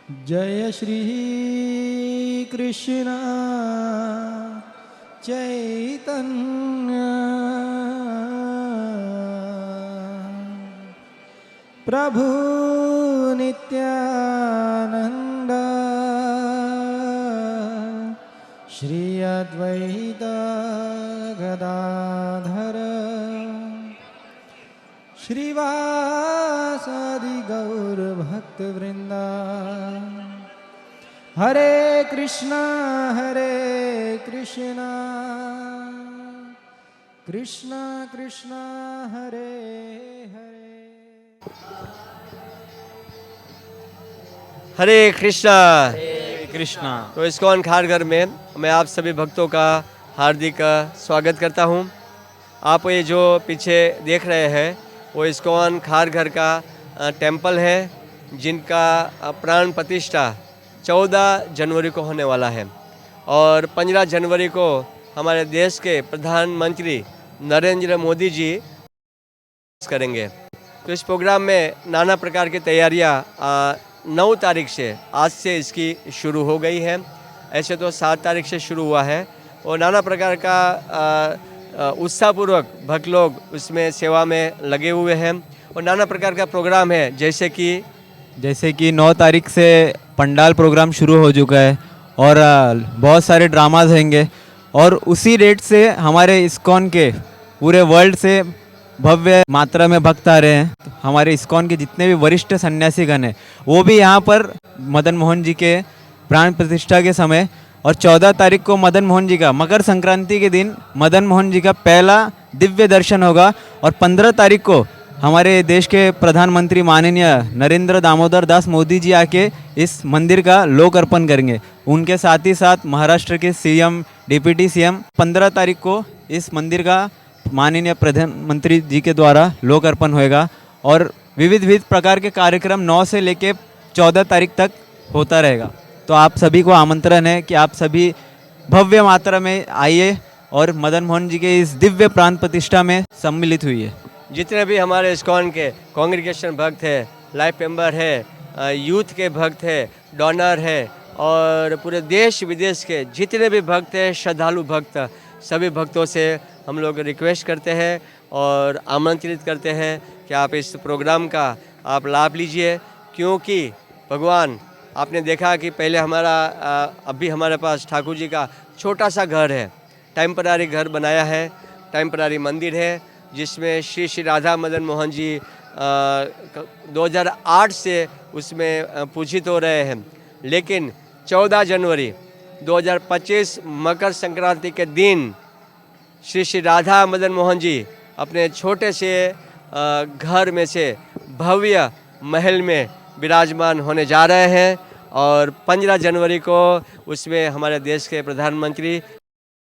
जय श्री कृष्ण चैतन्य प्रभु नित्यानंद श्री अद्वैत गदाधर श्रीवासादि गौर भक्त वृंदा। हरे कृष्णा कृष्णा कृष्णा हरे हरे। हरे कृष्णा। कृष्णा। तो इस्कॉन खारघर में मैं आप सभी भक्तों का हार्दिक स्वागत करता हूं। आप ये जो पीछे देख रहे हैं वो इस्कॉन खारघर का टेम्पल है, जिनका प्राण प्रतिष्ठा 14 जनवरी को होने वाला है और 15 जनवरी को हमारे देश के प्रधानमंत्री नरेंद्र मोदी जी करेंगे। तो इस प्रोग्राम में नाना प्रकार की तैयारियां 9 तारीख से आज से इसकी शुरू हो गई है। ऐसे तो 7 तारीख से शुरू हुआ है और नाना प्रकार का उत्साहपूर्वक भक्त लोग उसमें सेवा में लगे हुए हैं और नाना प्रकार का प्रोग्राम है, जैसे कि 9 तारीख से पंडाल प्रोग्राम शुरू हो चुका है और बहुत सारे ड्रामाज होंगे और उसी डेट से हमारे इस्कॉन के पूरे वर्ल्ड से भव्य मात्रा में भक्त आ रहे हैं। तो हमारे इस्कॉन के जितने भी वरिष्ठ सन्यासीगण हैं वो भी यहाँ पर मदन मोहन जी के प्राण प्रतिष्ठा के समय और 14 तारीख को मदन मोहन जी का मकर संक्रांति के दिन मदन मोहन जी का पहला दिव्य दर्शन होगा और 15 तारीख को हमारे देश के प्रधानमंत्री माननीय नरेंद्र दामोदर दास मोदी जी आके इस मंदिर का लोकार्पण करेंगे। उनके साथ ही साथ महाराष्ट्र के सीएम, डिप्टी सीएम 15 तारीख को इस मंदिर का माननीय प्रधानमंत्री जी के द्वारा लोकार्पण होएगा और विविध प्रकार के कार्यक्रम 9 से लेके 14 तारीख तक होता रहेगा। तो आप सभी को आमंत्रण है कि आप सभी भव्य मात्रा में आइए और मदन मोहन जी के इस दिव्य प्राण प्रतिष्ठा में सम्मिलित हुई है। जितने भी हमारे इस्कॉन के कांग्रेगेशन भक्त है, लाइफ मेंबर है, यूथ के भक्त है, डोनर है और पूरे देश विदेश के जितने भी भक्त हैं, श्रद्धालु भक्त, सभी भक्तों से हम लोग रिक्वेस्ट करते हैं और आमंत्रित करते हैं कि आप इस प्रोग्राम का आप लाभ लीजिए, क्योंकि भगवान आपने देखा कि पहले अभी हमारे पास ठाकुर जी का छोटा सा घर है, टेम्पररी घर बनाया है, टेम्पररी मंदिर है, जिसमें श्री राधा मदन मोहन जी 2008 से उसमें पूजित हो रहे हैं। लेकिन 14 जनवरी 2025 मकर संक्रांति के दिन श्री राधा मदन मोहन जी अपने छोटे से घर में से भव्य महल में विराजमान होने जा रहे हैं और 15 जनवरी को उसमें हमारे देश के प्रधानमंत्री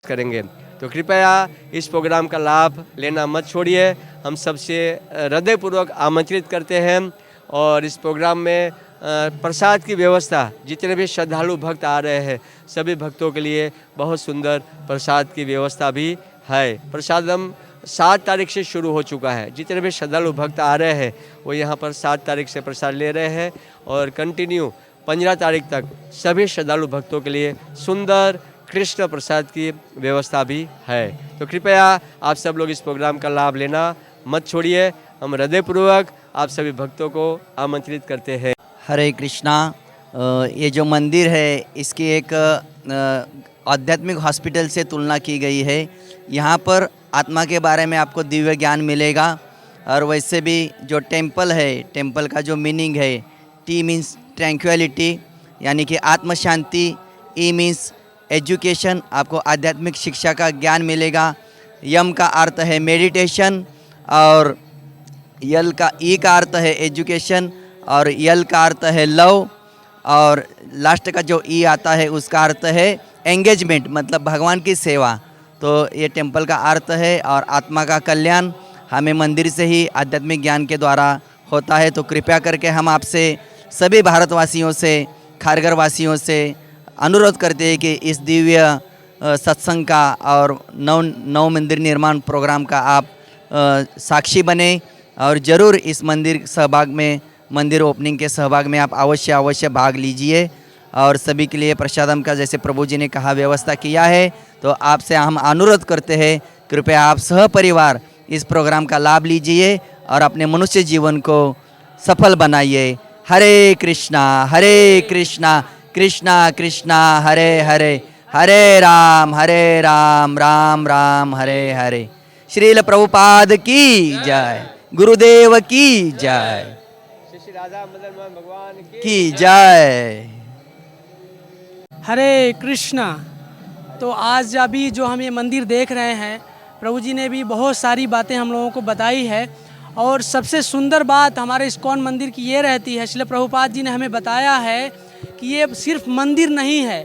करेंगे। तो कृपया इस प्रोग्राम का लाभ लेना मत छोड़िए। हम सबसे हृदयपूर्वक आमंत्रित करते हैं और इस प्रोग्राम में प्रसाद की व्यवस्था, जितने भी श्रद्धालु भक्त आ रहे हैं सभी भक्तों के लिए बहुत सुंदर प्रसाद की व्यवस्था भी है। प्रसादम 7 तारीख से शुरू हो चुका है। जितने भी श्रद्धालु भक्त आ रहे हैं वो यहाँ पर 7 तारीख से प्रसाद ले रहे हैं और कंटिन्यू 15 तारीख तक सभी श्रद्धालु भक्तों के लिए सुंदर कृष्ण प्रसाद की व्यवस्था भी है। तो कृपया आप सब लोग इस प्रोग्राम का लाभ लेना मत छोड़िए। हम हृदयपूर्वक आप सभी भक्तों को आमंत्रित करते हैं। हरे कृष्णा। ये जो मंदिर है इसकी एक आध्यात्मिक हॉस्पिटल से तुलना की गई है। यहाँ पर आत्मा के बारे में आपको दिव्य ज्ञान मिलेगा और वैसे भी जो टेम्पल है, टेम्पल का जो मीनिंग है, टी मीन्स ट्रैंक्विलिटी यानी कि आत्म शांति, ई मीन्स एजुकेशन, आपको आध्यात्मिक शिक्षा का ज्ञान मिलेगा। यम का अर्थ है मेडिटेशन और ई का अर्थ है एजुकेशन और यल का अर्थ है लव और लास्ट का जो ई आता है उसका अर्थ है एंगेजमेंट, मतलब भगवान की सेवा। तो ये टेम्पल का अर्थ है और आत्मा का कल्याण हमें मंदिर से ही आध्यात्मिक ज्ञान के द्वारा होता है। तो कृपया करके हम आपसे सभी भारतवासियों से, खारघर वासियों से अनुरोध करते हैं कि इस दिव्य सत्संग का और नव मंदिर निर्माण प्रोग्राम का आप साक्षी बने और ज़रूर इस मंदिर सहभाग में मंदिर ओपनिंग के सहभाग में आप अवश्य भाग लीजिए। और सभी के लिए प्रसादम का जैसे प्रभु जी ने कहा व्यवस्था किया है, तो आपसे हम अनुरोध करते हैं कृपया आप सहपरिवार इस प्रोग्राम का लाभ लीजिए और अपने मनुष्य जीवन को सफल बनाइए। हरे कृष्णा कृष्णा कृष्णा हरे हरे, हरे राम राम राम हरे हरे। श्रील प्रभुपाद की जय, गुरुदेव की जय, श्री राधा मदन मोहन भगवान की जय। हरे कृष्णा। तो आज अभी जो हम ये मंदिर देख रहे हैं, प्रभु जी ने भी बहुत सारी बातें हम लोगों को बताई है। और सबसे सुंदर बात हमारे इस्कॉन मंदिर की ये रहती है, श्रील प्रभुपाद जी ने हमें बताया है कि ये सिर्फ मंदिर नहीं है,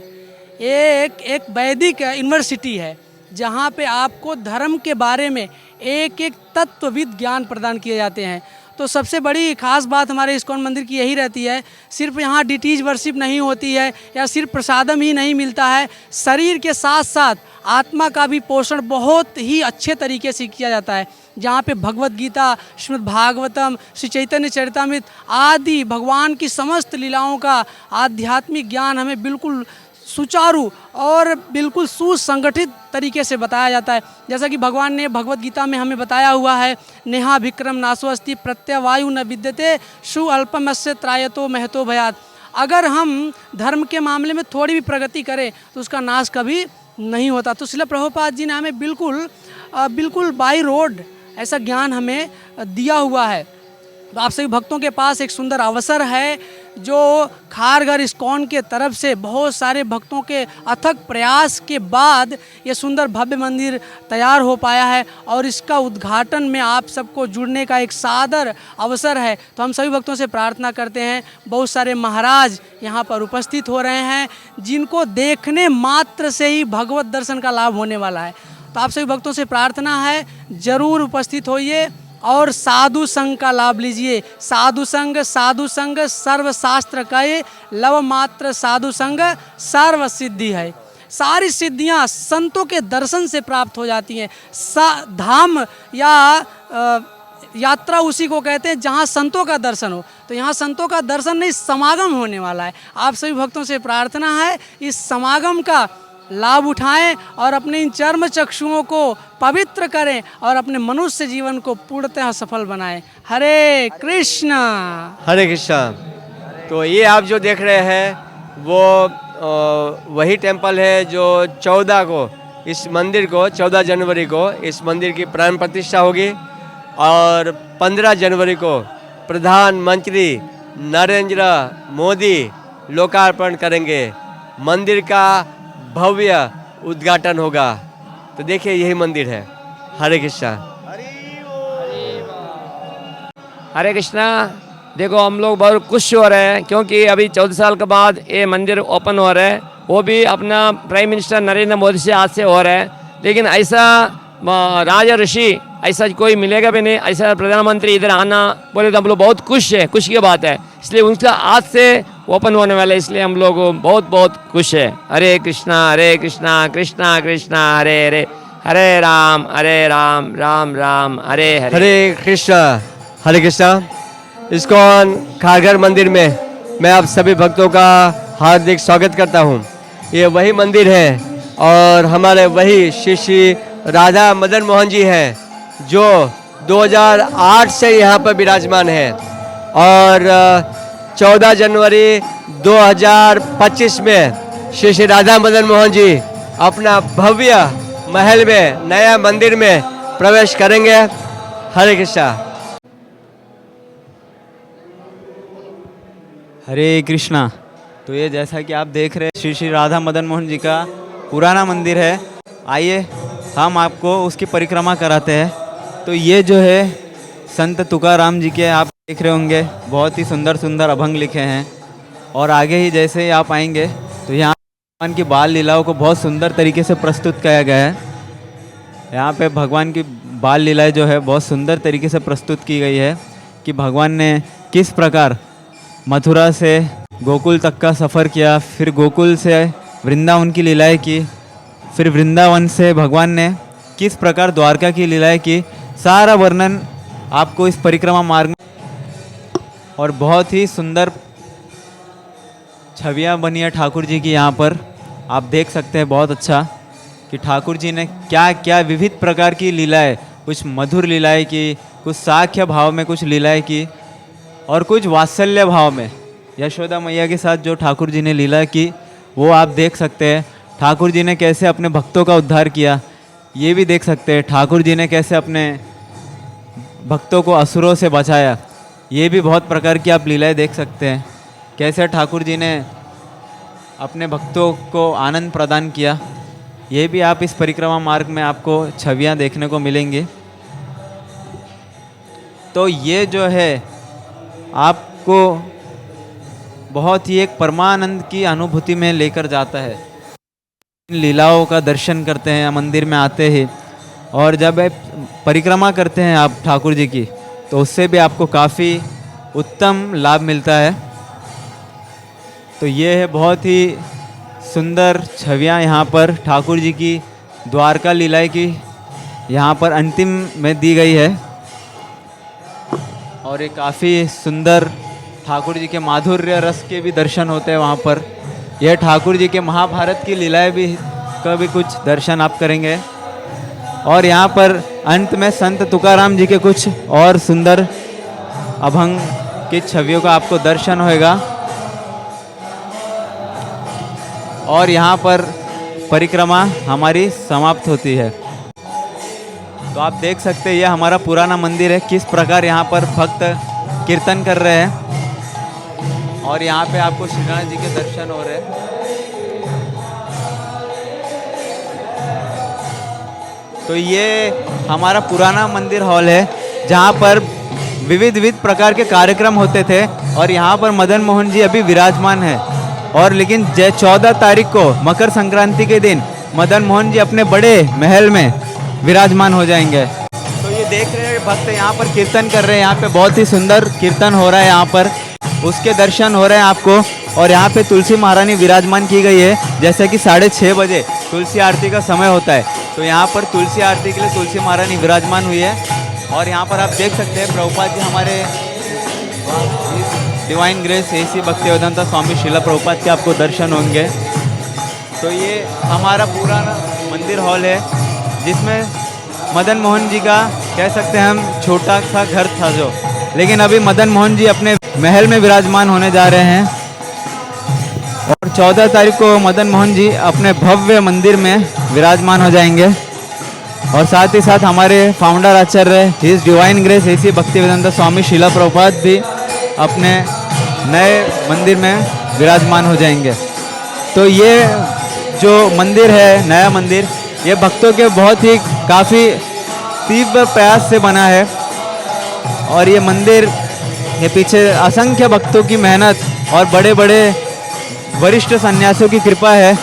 ये एक वैदिक यूनिवर्सिटी है जहाँ पे आपको धर्म के बारे में एक एक तत्वविद ज्ञान प्रदान किए जाते हैं। तो सबसे बड़ी खास बात हमारे इस्कॉन मंदिर की यही रहती है, सिर्फ यहाँ डीटीज वर्शिप नहीं होती है या सिर्फ प्रसादम ही नहीं मिलता है, शरीर के साथ साथ आत्मा का भी पोषण बहुत ही अच्छे तरीके से किया जाता है। जहाँ पे भगवत गीता, श्रीमद् भागवतम, श्री चैतन्य चरितामृत आदि भगवान की समस्त लीलाओं का आध्यात्मिक ज्ञान हमें बिल्कुल सुचारू और बिल्कुल सुसंगठित तरीके से बताया जाता है। जैसा कि भगवान ने भगवत गीता में हमें बताया हुआ है, नेहा विक्रम नासो अस्ति प्रत्यवायु न विद्यते शु अल्पमस्य त्रायतो महतो भयात। अगर हम धर्म के मामले में थोड़ी भी प्रगति करें तो उसका नाश कभी नहीं होता। तो श्रील प्रभुपाद जी ने हमें बिल्कुल बाई रोड ऐसा ज्ञान हमें दिया हुआ है। तो आप सभी भक्तों के पास एक सुंदर अवसर है, जो खारघर इस्कॉन के तरफ से बहुत सारे भक्तों के अथक प्रयास के बाद ये सुंदर भव्य मंदिर तैयार हो पाया है और इसका उद्घाटन में आप सबको जुड़ने का एक सादर अवसर है। तो हम सभी भक्तों से प्रार्थना करते हैं, बहुत सारे महाराज यहाँ पर उपस्थित हो रहे हैं जिनको देखने मात्र से ही भगवत दर्शन का लाभ होने वाला है। तो आप सभी भक्तों से प्रार्थना है, ज़रूर उपस्थित होइए और साधु संघ का लाभ लीजिए। साधु संघ सर्व शास्त्र कहे, लव मात्र साधु संघ सर्व सिद्धि है। सारी सिद्धियां संतों के दर्शन से प्राप्त हो जाती हैं। धाम या यात्रा उसी को कहते हैं जहां संतों का दर्शन हो। तो यहाँ संतों का दर्शन नहीं, समागम होने वाला है। आप सभी भक्तों से प्रार्थना है, इस समागम का लाभ उठाएं और अपने इन चर्म चक्षुओं को पवित्र करें और अपने मनुष्य जीवन को पूर्णतः सफल बनाएं। हरे कृष्णा। हरे कृष्णा। तो ये आप जो देख रहे हैं वो वही टेम्पल है जो 14 को इस मंदिर को 14 जनवरी को इस मंदिर की प्राण प्रतिष्ठा होगी और 15 जनवरी को प्रधानमंत्री नरेंद्र मोदी लोकार्पण करेंगे। मंदिर का भव्य उद्घाटन होगा। तो देखिए यही मंदिर है। हरे कृष्णा। हरे कृष्णा। देखो हम लोग बहुत खुश हो रहे हैं क्योंकि अभी 14 साल के बाद ये मंदिर ओपन हो रहा है, वो भी अपना प्राइम मिनिस्टर नरेंद्र मोदी से आज से हो रहा है। लेकिन ऐसा राजा ऋषि ऐसा कोई मिलेगा भी नहीं, ऐसा प्रधानमंत्री इधर आना बोले तो हम लोग बहुत खुश है, खुशी की बात है। इसलिए उनका आज से ओपन होने वाला है, इसलिए हम लोग बहुत बहुत खुश है। हरे कृष्णा कृष्णा कृष्णा हरे हरे, हरे राम राम राम हरे हरे। हरे कृष्णा। हरे कृष्णा। इस्कॉन खारघर मंदिर में मैं आप सभी भक्तों का हार्दिक स्वागत करता हूँ। ये वही मंदिर है और हमारे वही श्री राधा मदन मोहन जी हैं जो 2008 से यहाँ पर विराजमान हैं और 14 जनवरी 2025 में श्री राधा मदन मोहन जी अपना भव्य महल में नया मंदिर में प्रवेश करेंगे। हरे कृष्णा। हरे कृष्णा। तो ये जैसा कि आप देख रहे हैं श्री श्री राधा मदन मोहन जी का पुराना मंदिर है। आइए हम आपको उसकी परिक्रमा कराते हैं। तो ये जो है संत तुकाराम जी के आप देख रहे होंगे, बहुत ही सुंदर सुंदर अभंग लिखे हैं। और आगे ही जैसे ही आप आएंगे तो यहाँ भगवान की बाल लीलाओं को बहुत सुंदर तरीके से प्रस्तुत किया गया है। यहाँ पे भगवान की बाल लीलाएं जो है बहुत सुंदर तरीके से प्रस्तुत की गई है कि भगवान ने किस प्रकार मथुरा से गोकुल तक का सफ़र किया, फिर गोकुल से वृंदावन की लीलाएं की, फिर वृंदावन से भगवान ने किस प्रकार द्वारका की लीलाएं की। सारा वर्णन आपको इस परिक्रमा मार्ग में और बहुत ही सुंदर छवियाँ बनी है ठाकुर जी की यहाँ पर। आप देख सकते हैं बहुत अच्छा कि ठाकुर जी ने क्या क्या विविध प्रकार की लीलाएं, कुछ मधुर लीलाएं की, कुछ साख्य भाव में कुछ लीलाएं की और कुछ वात्सल्य भाव में यशोदा मैया के साथ जो ठाकुर जी ने लीला की वो आप देख सकते हैं। ठाकुर जी ने कैसे अपने भक्तों का उद्धार किया ये भी देख सकते हैं। ठाकुर जी ने कैसे अपने भक्तों को असुरों से बचाया ये भी बहुत प्रकार की आप लीलाएं देख सकते हैं। कैसे ठाकुर जी ने अपने भक्तों को आनंद प्रदान किया ये भी आप इस परिक्रमा मार्ग में आपको छवियां देखने को मिलेंगी। तो ये जो है आपको बहुत ही एक परमानंद की अनुभूति में लेकर जाता है। इन लीलाओं का दर्शन करते हैं मंदिर में आते ही, और जब आप परिक्रमा करते हैं आप ठाकुर जी की तो उससे भी आपको काफ़ी उत्तम लाभ मिलता है। तो ये है बहुत ही सुंदर छवियाँ यहाँ पर ठाकुर जी की द्वारका लीलाएं की यहाँ पर अंतिम में दी गई है। और ये काफ़ी सुंदर ठाकुर जी के माधुर्य रस के भी दर्शन होते हैं वहाँ पर। यह ठाकुर जी के महाभारत की लीलाएं भी का भी कुछ दर्शन आप करेंगे। और यहाँ पर अंत में संत तुकाराम जी के कुछ और सुंदर अभंग की छवियों का आपको दर्शन होएगा। और यहाँ पर परिक्रमा हमारी समाप्त होती है। तो आप देख सकते हैं यह हमारा पुराना मंदिर है, किस प्रकार यहाँ पर भक्त कीर्तन कर रहे हैं और यहाँ पे आपको श्रीनाथ जी के दर्शन हो रहे हैं। तो ये हमारा पुराना मंदिर हॉल है जहाँ पर विविध प्रकार के कार्यक्रम होते थे और यहाँ पर मदन मोहन जी अभी विराजमान है। और लेकिन 14 तारीख को मकर संक्रांति के दिन मदन मोहन जी अपने बड़े महल में विराजमान हो जाएंगे। तो ये देख रहे हैं भक्त यहाँ पर कीर्तन कर रहे हैं। यहाँ पे बहुत ही सुंदर कीर्तन हो रहा है, यहाँ पर उसके दर्शन हो रहे हैं आपको। और यहाँ पे तुलसी महारानी विराजमान की गई है। जैसे कि 6:30 बजे तुलसी आरती का समय होता है, तो यहाँ पर तुलसी आरती के लिए तुलसी महारानी विराजमान हुई है। और यहाँ पर आप देख सकते हैं प्रभुपाद जी हमारे डिवाइन ग्रेस AC भक्तिवेदांता स्वामी श्रीला प्रभुपाद के आपको दर्शन होंगे। तो ये हमारा पुराना मंदिर हॉल है जिसमें मदन मोहन जी का कह सकते हैं हम छोटा सा घर था जो, लेकिन अभी मदन मोहन जी अपने महल में विराजमान होने जा रहे हैं। और 14 तारीख को मदन मोहन जी अपने भव्य मंदिर में विराजमान हो जाएंगे। और साथ ही साथ हमारे फाउंडर आचार्य हिज डिवाइन ग्रेस AC भक्तिवेदांता स्वामी श्रीला प्रभुपाद भी अपने नए मंदिर में विराजमान हो जाएंगे। तो ये जो मंदिर है, नया मंदिर, ये भक्तों के बहुत ही काफ़ी तीव्र प्रयास से बना है। और ये मंदिर के पीछे असंख्य भक्तों की मेहनत और बड़े बड़े वरिष्ठ सन्यासियों की कृपा है।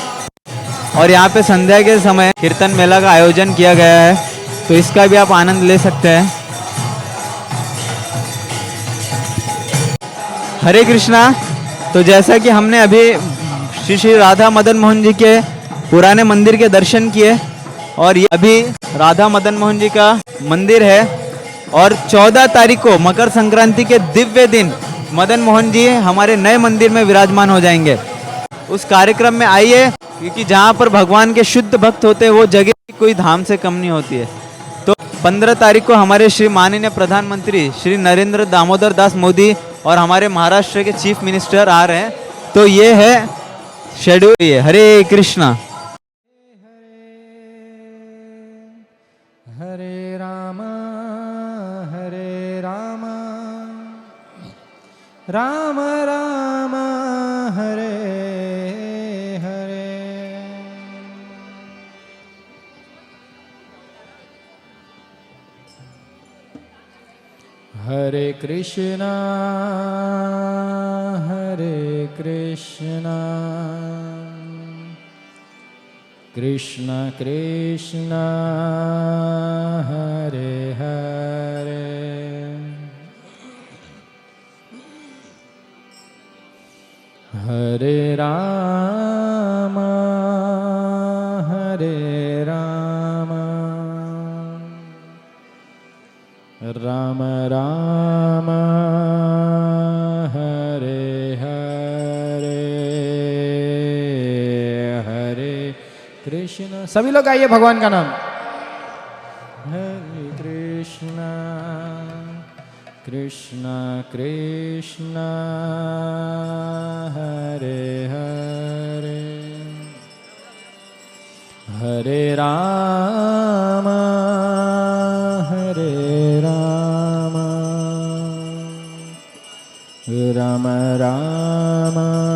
और यहाँ पे संध्या के समय कीर्तन मेला का आयोजन किया गया है, तो इसका भी आप आनंद ले सकते हैं। हरे कृष्णा। तो जैसा कि हमने अभी श्री श्री राधा मदन मोहन जी के पुराने मंदिर के दर्शन किए, और ये अभी राधा मदन मोहन जी का मंदिर है। और 14 तारीख को मकर संक्रांति के दिव्य दिन मदन मोहन जी हमारे नए मंदिर में विराजमान हो जाएंगे। उस कार्यक्रम में आइए, क्योंकि जहाँ पर भगवान के शुद्ध भक्त होते हैं वो जगह कोई धाम से कम नहीं होती है। तो 15 तारीख को हमारे श्री माननीय प्रधानमंत्री श्री नरेंद्र दामोदर दास मोदी और हमारे महाराष्ट्र के चीफ मिनिस्टर आ रहे हैं। तो ये है शेड्यूल। ये हरे कृष्णा। हरे राम हरे राम राम राम हरे हरे। हरे कृष्णा कृष्ण कृष्ण हरे हरे। हरे राम राम राम सभी लोग आइए भगवान का नाम। हरे कृष्णा कृष्णा कृष्णा हरे हरे हरे राम राम राम